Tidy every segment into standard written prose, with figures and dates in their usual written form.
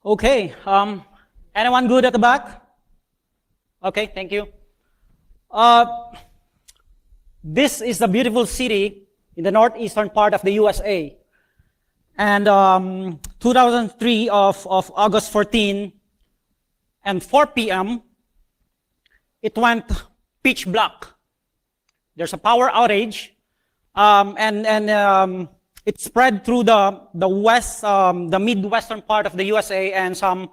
Okay, anyone good at the back? Okay, thank you. This is a beautiful city in the northeastern part of the USA. And 2003 of August 14 and 4 p.m., it went pitch black. There's a power outage, and it spread through the midwestern part of the USA and some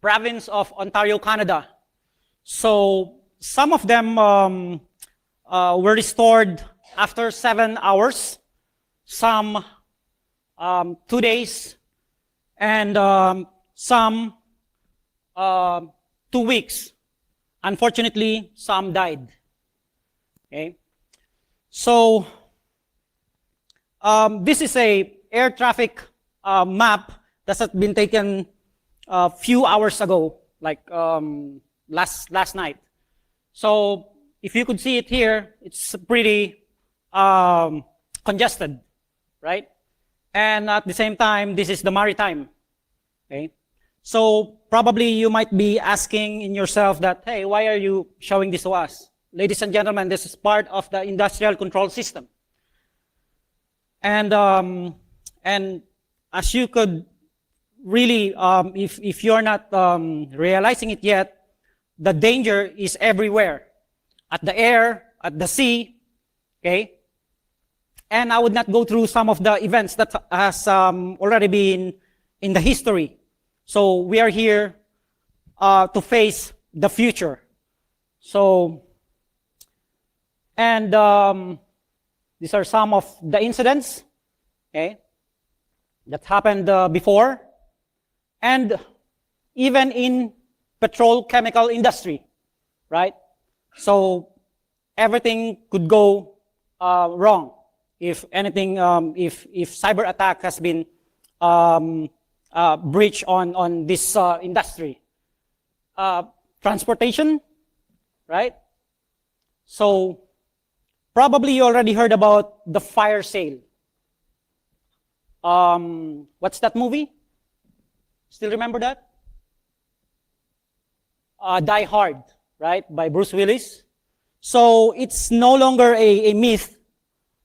province of Ontario, Canada. So some of them were restored after 7 hours, some 2 days, and some 2 weeks. Unfortunately, some died. Okay, so this is a air traffic map that has been taken a few hours ago, like last night. So if you could see it here, it's pretty congested, right? And at the same time, this is the maritime. Okay, so probably you might be asking in yourself that, hey, why are you showing this to us? Ladies and gentlemen, this is part of the industrial control system. And as you could really, if you're not realizing it yet, the danger is everywhere. At the air, at the sea, okay? And I would not go through some of the events that has already been in the history. So we are here to face the future. So, and these are some of the incidents, okay, that happened before, and even in petrochemical industry, right? So everything could go wrong if anything, if cyber attack has been breached on this industry. Transportation, right? So probably you already heard about the fire sale. What's that movie? Still remember that? Die Hard, right? By Bruce Willis. So it's no longer a myth.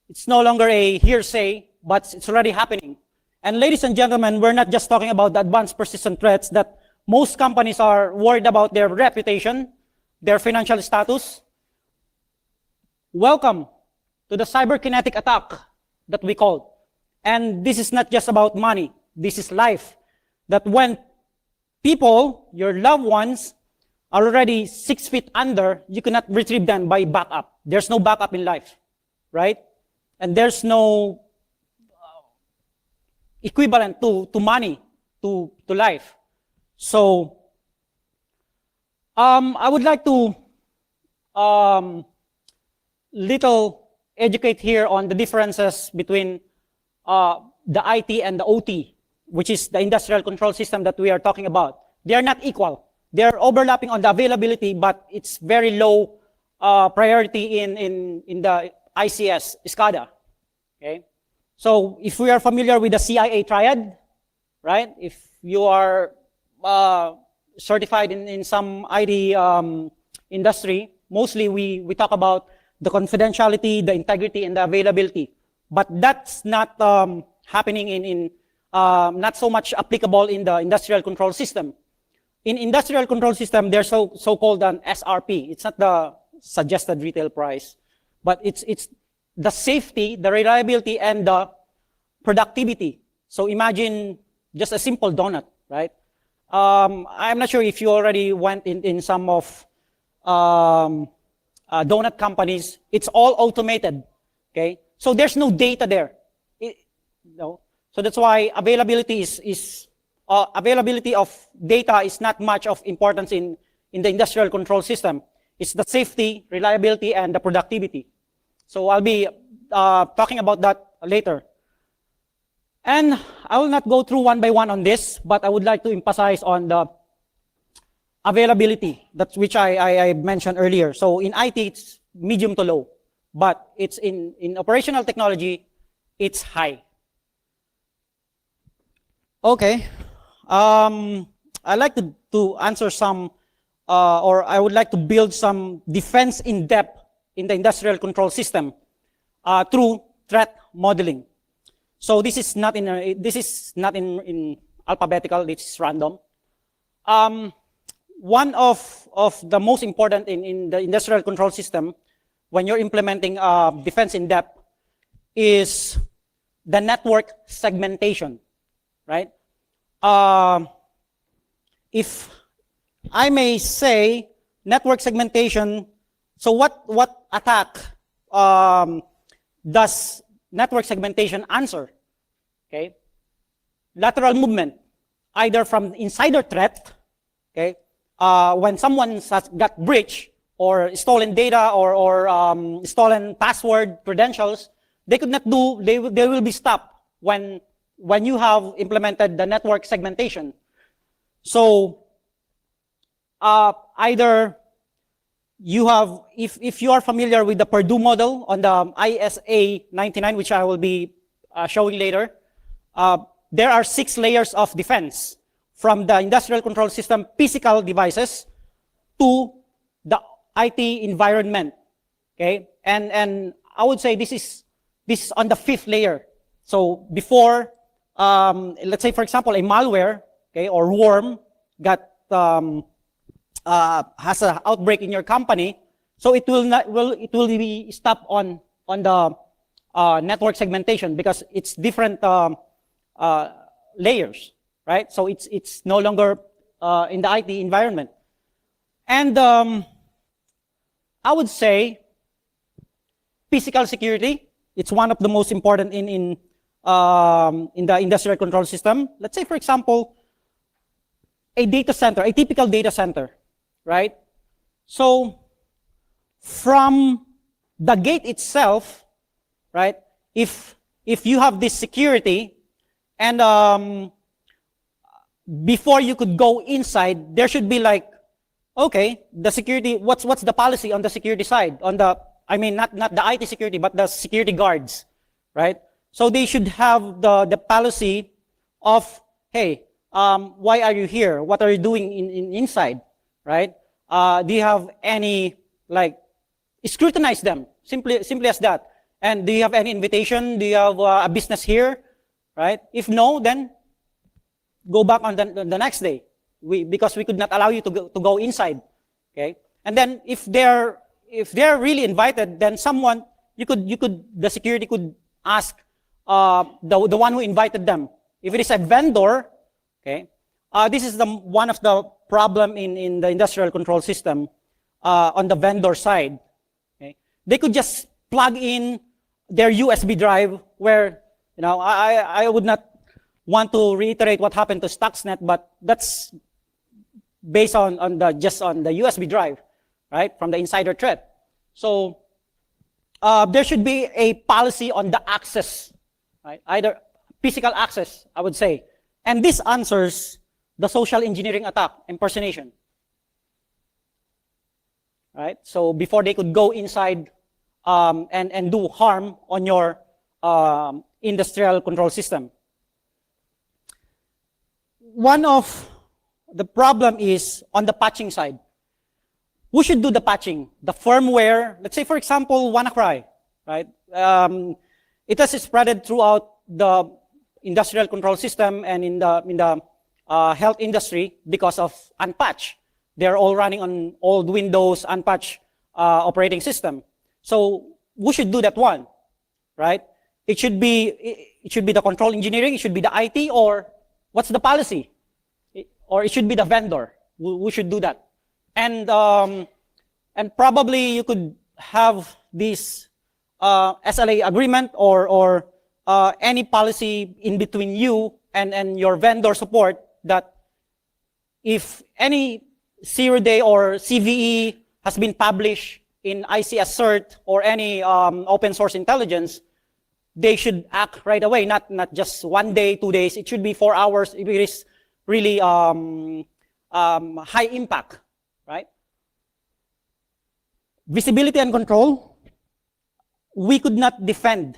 It's no longer a hearsay, but it's already happening. And ladies and gentlemen, we're not just talking about the advanced persistent threats that most companies are worried about their reputation, their financial status. Welcome to the cyberkinetic attack that we call. And this is not just about money. This is life. That when people, your loved ones, are already 6 feet under, you cannot retrieve them by backup. There's no backup in life, right? And there's no equivalent to money, to life. So, I would like to little educate here on the differences between the IT and the OT, which is the industrial control system that we are talking about. They are not equal. They are overlapping on the availability, but it's very low priority in the ICS, SCADA. Okay? So if we are familiar with the CIA triad, right? If you are certified in some IT industry, mostly we talk about the confidentiality, the integrity, and the availability. But that's not happening in not so much applicable in the industrial control system. In industrial control system, there's so-called an SRP. It's not the suggested retail price, but it's the safety, the reliability, and the productivity. So imagine just a simple donut, right? I'm not sure if you already went in some of donut companies. It's all automated, okay? So there's no data there. So that's why availability availability of data is not much of importance in the industrial control system. It's the safety, reliability, and the productivity. So I'll be talking about that later. And I will not go through one by one on this, but I would like to emphasize on the availability, that's which I mentioned earlier. So in IT, it's medium to low, but it's in operational technology, it's high. Okay. I'd like to answer some, or I would like to build some defense in depth in the industrial control system through threat modeling. So this is not in alphabetical. This is random. One of the most important in the industrial control system when you're implementing defense in depth is the network segmentation, right? If I may say, network segmentation, so what attack does network segmentation answer? Okay, lateral movement, either from insider threat, okay, when someone has got breached or stolen data or stolen password credentials, they could not do, they will be stopped when you have implemented the network segmentation. So either you have, if you are familiar with the Purdue model on the ISA 99, which I will be showing later, there are 6 layers of defense from the industrial control system physical devices to the IT environment. Okay, and I would say this is on the 5th layer. So before, let's say for example, a malware, okay, or worm got has an outbreak in your company, so it will be stopped on the network segmentation because it's different layers, right? So it's no longer in the IT environment. And I would say physical security, it's one of the most important in the industrial control system. Let's say, for example, a data center, a typical data center, right? So from the gate itself, right, if you have this security and before you could go inside, there should be like, okay, the security, what's the policy on the security side? On the, I mean, not the IT security, but the security guards, right? So they should have the policy of, hey, why are you here? What are you doing inside, right? Do you have any, like, scrutinize them, simply as that. And do you have any invitation? Do you have a business here, right? If no, then go back on the next day. Because we could not allow you to go inside, okay? And then if they're really invited, then someone, the security could ask the one who invited them. If it is a vendor, okay, this is one of the problem in the industrial control system on the vendor side. Okay, they could just plug in their USB drive where, you know, I would not want to reiterate what happened to Stuxnet, but that's based on the USB drive, right, from the insider threat. So there should be a policy on the access, right, either physical access, I would say. And this answers the social engineering attack, impersonation. Right? So before they could go inside and do harm on your industrial control system. One of the problem is on the patching side. Who should do the patching? The firmware, let's say for example, WannaCry, right? It has spreaded throughout the industrial control system and in the health industry because of unpatched. They're all running on old Windows unpatched operating system. So who should do that one, right? It should be the control engineering, it should be the IT, or what's the policy? Or it should be the vendor who should do that. And probably you could have this SLA agreement or any policy in between you and your vendor support that if any zero-day or CVE has been published in ICS cert or any open source intelligence, they should act right away, not just 1 day, 2 days. It should be 4 hours if it is really high impact, right? Visibility and control. We could not defend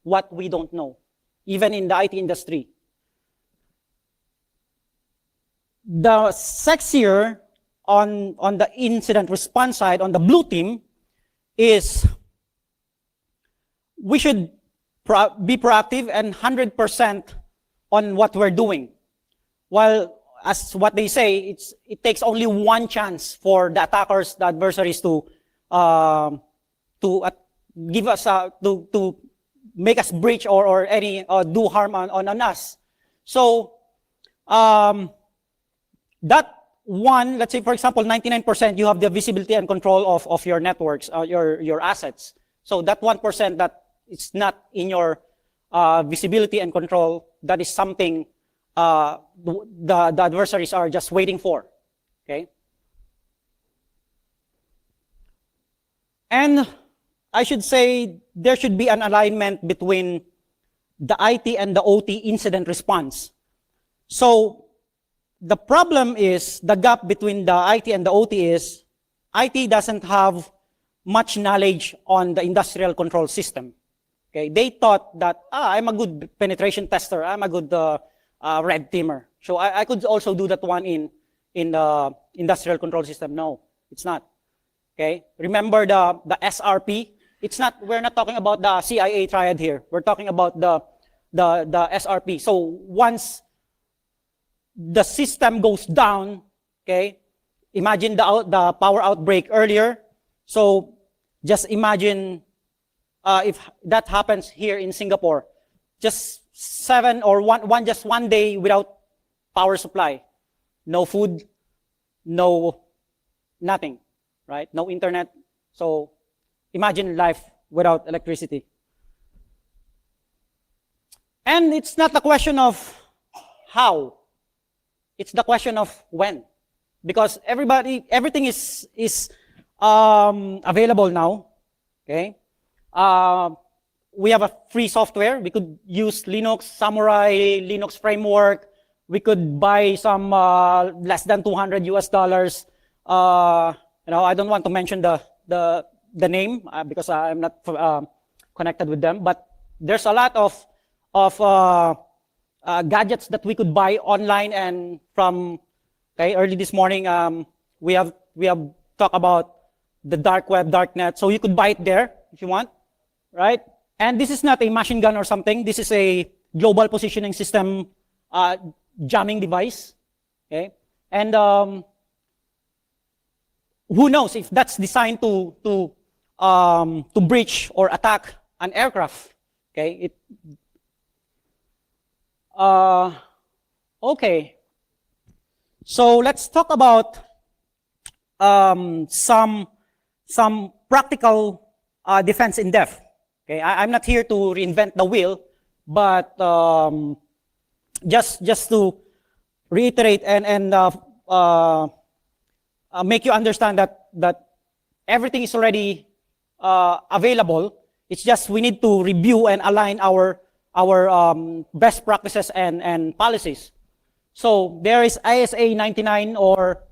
what we don't know, even in the IT industry. the sexier on the incident response side, on the blue team, is we should be proactive and 100% on what we're doing. While, as what they say, it takes only one chance for the attackers, the adversaries, to give us to make us breach or any do harm on us. So that one, let's say for example, 99%, you have the visibility and control of your networks, your assets. So that 1% that it's not in your visibility and control, that is something the adversaries are just waiting for. Okay. And I should say there should be an alignment between the IT and the OT incident response. So the problem is, the gap between the IT and the OT is, IT doesn't have much knowledge on the industrial control system. Okay, they thought that, I'm a good penetration tester, I'm a good red teamer. So I could also do that one in the industrial control system. No, it's not. Okay, remember the SRP. It's not. We're not talking about the CIA triad here. We're talking about the SRP. So once the system goes down, okay, imagine the power outbreak earlier. So just imagine if that happens here in Singapore, just just one day without power supply, no food, nothing, right? No internet. So imagine life without electricity. And it's not a question of how, it's the question of when. Because everything is available now, okay? We have a free software. We could use Linux, Samurai, Linux framework. We could buy some less than $200. I don't want to mention the name because I'm not connected with them. But there's a lot of gadgets that we could buy online and from. Okay, early this morning we have talked about the dark web, darknet. So you could buy it there if you want, right? And this is not a machine gun or something. This is a global positioning system jamming device. Okay, and who knows if that's designed to breach or attack an aircraft? Okay, okay. So let's talk about some practical defense in depth. Okay, I'm not here to reinvent the wheel, but just to reiterate and make you understand that everything is already available. It's just we need to review and align our best practices and policies. So there is ISA 99 or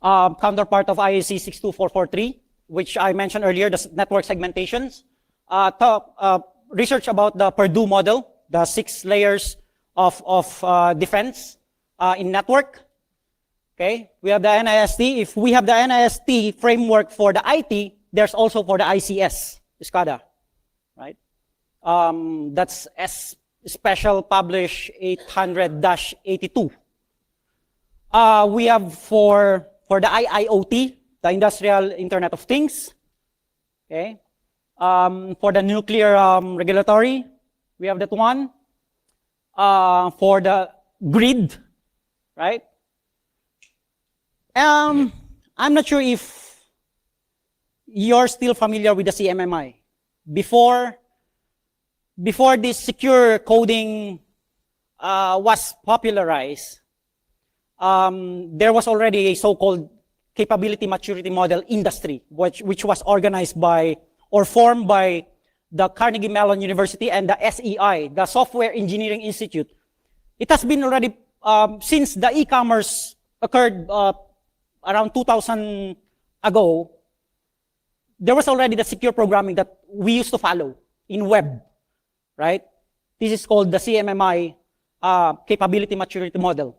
counterpart of IEC 62443, which I mentioned earlier, the network segmentations. Research about the Purdue model, the 6 layers of defense in network. Okay, we have the NIST. If we have the NIST framework for the IT, there's also for the ICS, SCADA, right? That's Special Publish 800-82. We have for the IIoT, the Industrial Internet of Things. Okay. For the nuclear regulatory, we have that one. For the grid, right? I'm not sure if you're still familiar with the CMMI. Before this secure coding was popularized, there was already a so-called capability maturity model industry, which was organized by or formed by the Carnegie Mellon University and the SEI, the Software Engineering Institute. It has been already, since the e-commerce occurred around 2000 ago, there was already the secure programming that we used to follow in web, right? This is called the CMMI capability maturity model.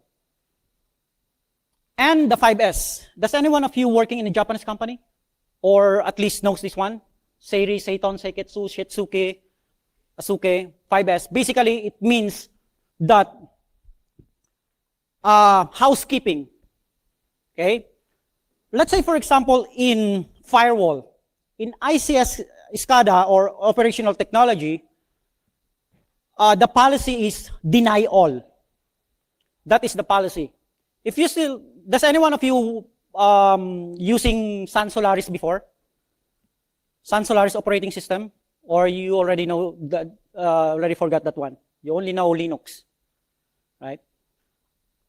And the 5S. Does anyone of you working in a Japanese company? Or at least knows this one? Seiri, Seiton, Seiketsu, Shitsuke, Asuke, 5S. Basically, it means that housekeeping. Okay? Let's say, for example, in firewall, in ICS SCADA or operational technology, the policy is deny all. That is the policy. If you still, does any one of you using Sun Solaris before? Sun Solaris operating system? Or you already know that, already forgot that one? You only know Linux, right?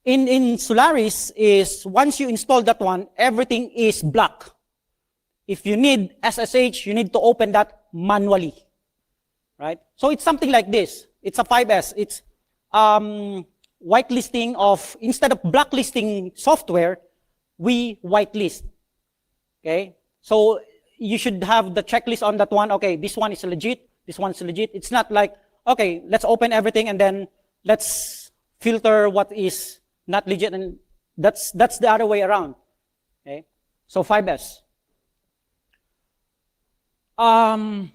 In Solaris is, once you install that one, everything is black. If you need SSH, you need to open that manually, right? So it's something like this. It's a 5S. It's whitelisting of, instead of blacklisting software, we whitelist, okay? So you should have the checklist on that one. Okay, this one is legit, this one is legit. It's not like, okay, let's open everything and then let's filter what is not legit, and that's the other way around, okay? So 5S.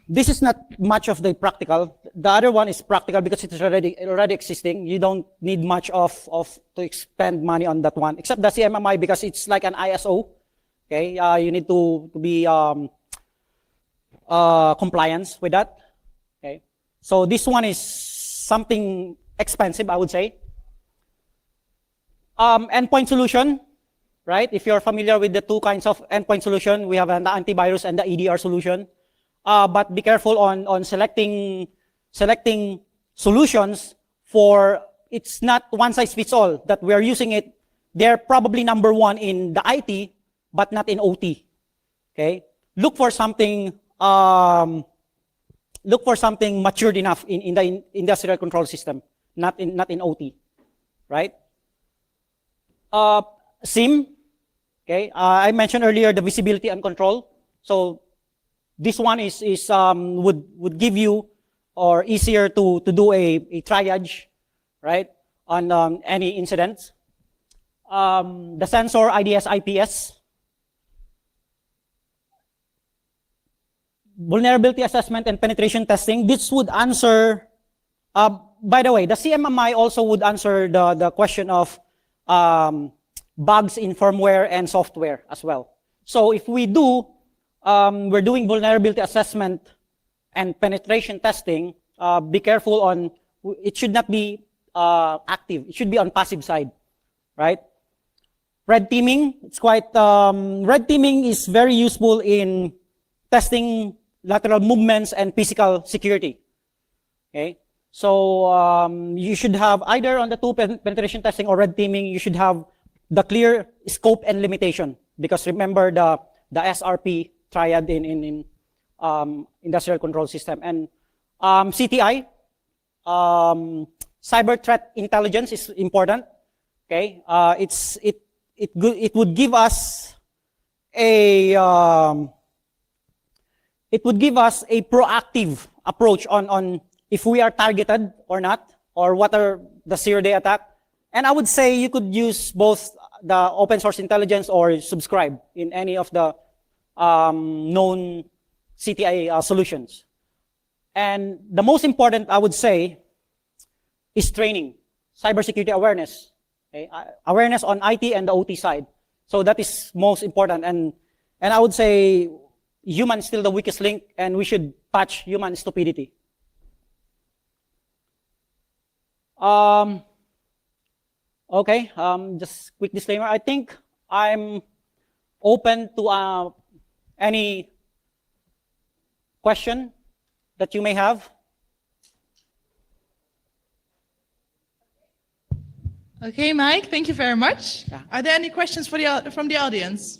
This is not much of the practical. The other one is practical because it's already existing. You don't need much of to expend money on that one, except the CMMI because it's like an ISO. Okay, you need to be compliance with that. Okay, so this one is something expensive, I would say. Endpoint solution, right? If you're familiar with the two kinds of endpoint solution, we have an antivirus and the EDR solution. But be careful on selecting solutions for, it's not one size fits all that we're using it. They're probably number one in the IT, but not in OT. Okay? Look for something matured enough in the industrial control system, not in OT, right? SIM, okay? I mentioned earlier the visibility and control. So this one would give you, or easier to do a triage, right, on any incidents. The sensor, IDS, IPS. Vulnerability assessment and penetration testing. This would answer, by the way, the CMMI also would answer the question of bugs in firmware and software as well. So if we do, we're doing vulnerability assessment and penetration testing, be careful on, it should not be active, it should be on passive side, right? Red teaming, it's quite, red teaming is very useful in testing lateral movements and physical security, okay? So you should have either on the two penetration testing or red teaming, you should have the clear scope and limitation, because remember the SRP triad in industrial control system. And CTI, cyber threat intelligence is important. Okay, it would give us a proactive approach on if we are targeted or not, or what are the zero-day attack. And I would say you could use both the open source intelligence or subscribe in any of the known CTI solutions. And the most important, I would say, is training, cybersecurity awareness. Okay? Awareness on IT and the OT side. So that is most important. And I would say human is still the weakest link, and we should patch human stupidity. Okay, just quick disclaimer. I think I'm open to any question that you may have. Okay, Mike, thank you very much. Yeah. Are there any questions from the audience?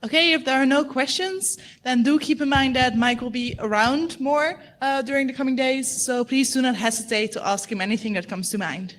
Okay, if there are no questions, then do keep in mind that Mike will be around more during the coming days, so please do not hesitate to ask him anything that comes to mind.